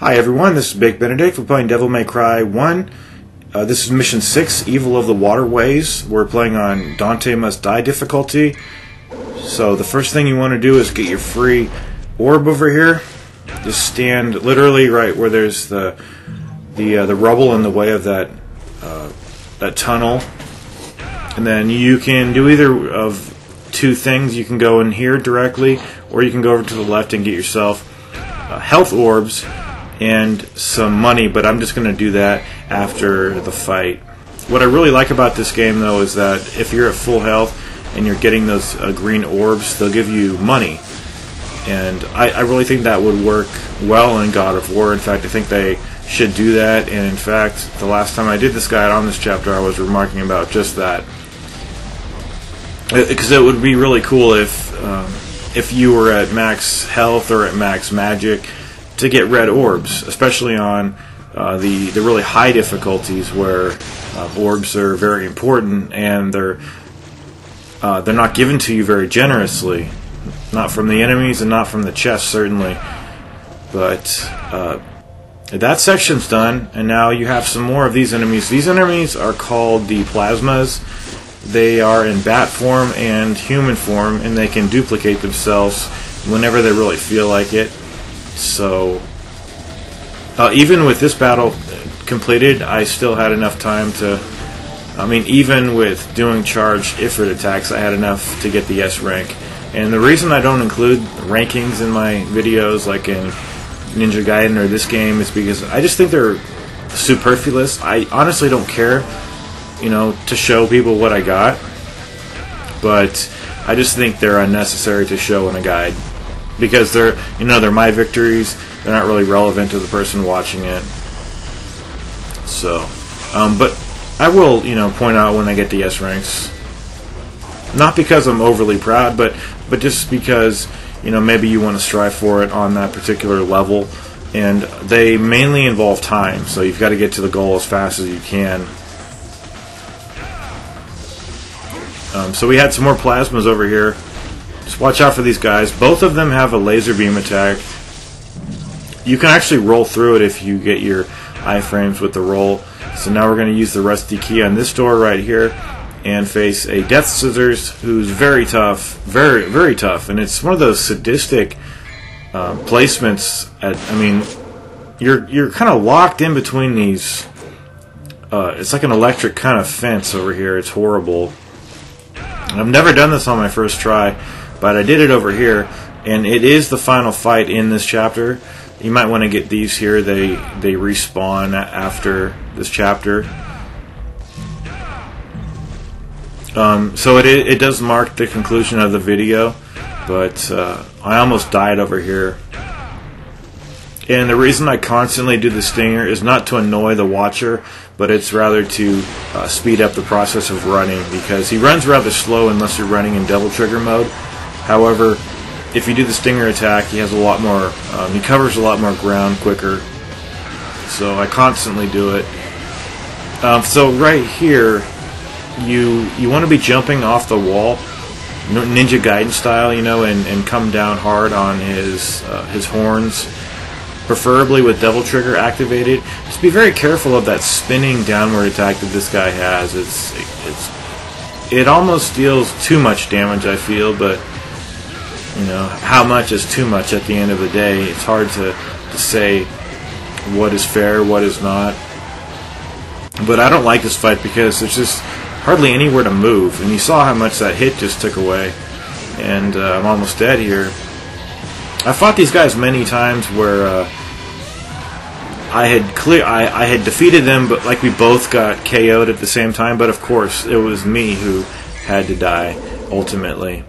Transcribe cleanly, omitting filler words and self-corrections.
Hi everyone, this is Big Benedict. We're playing Devil May Cry 1. This is Mission 6, Evil of the Waterways. We're playing on Dante Must Die difficulty. So the first thing you want to do is get your free orb over here. Just stand literally right where there's the rubble in the way of that tunnel. And then you can do either of two things. You can go in here directly, or you can go over to the left and get yourself health orbs and some money, but I'm just going to do that after the fight. What I really like about this game, though, is that if you're at full health and you're getting those green orbs, they'll give you money. And I really think that would work well in God of War. In fact, I think they should do that. And in fact, the last time I did this guide on this chapter, I was remarking about just that. Because it would be really cool if you were at max health or at max magic to get red orbs, especially on the really high difficulties where orbs are very important and they're not given to you very generously, not from the enemies and not from the chest certainly. But that section's done, and now you have some more of these enemies. These enemies are called the plasmas. They are in bat form and human form, and they can duplicate themselves whenever they really feel like it. So even with this battle completed, I still had enough time to, even with doing charged Ifrit attacks, I had enough to get the S rank. And the reason I don't include rankings in my videos like in Ninja Gaiden or this game is because I just think they're superfluous. I honestly don't care, to show people what I got, but I just think they're unnecessary to show in a guide. Because they're my victories. They're not really relevant to the person watching it. So, but I will, point out when I get the S ranks. Not because I'm overly proud, but just because, maybe you want to strive for it on that particular level. And they mainly involve time, so you've got to get to the goal as fast as you can. So we had some more plasmas over here. Just watch out for these guys. Both of them have a laser beam attack. You can actually roll through it if you get your iframes with the roll. So now we're going to use the rusty key on this door right here and face a Death Scissors who's very tough. Very, very tough. And it's one of those sadistic placements. You're kind of locked in between these. It's like an electric kind of fence over here. It's horrible. I've never done this on my first try, but I did it over here, and it is the final fight in this chapter. You might want to get these here. They respawn after this chapter. So it does mark the conclusion of the video, but I almost died over here. And the reason I constantly do the stinger is not to annoy the watcher, but it's rather to speed up the process of running, because he runs rather slow unless you're running in double trigger mode. However, if you do the stinger attack, he has a lot more, he covers a lot more ground quicker. So I constantly do it. So right here, you want to be jumping off the wall, Ninja Gaiden style, and come down hard on his horns. Preferably with double trigger activated. Just be very careful of that spinning downward attack that this guy has. It almost deals too much damage, I feel, but how much is too much at the end of the day? It's hard to say what is fair, what is not. But I don't like this fight because there's just hardly anywhere to move, and you saw how much that hit just took away, and I'm almost dead here. I fought these guys many times where I had defeated them, but like we both got KO'd at the same time. But of course, it was me who had to die ultimately.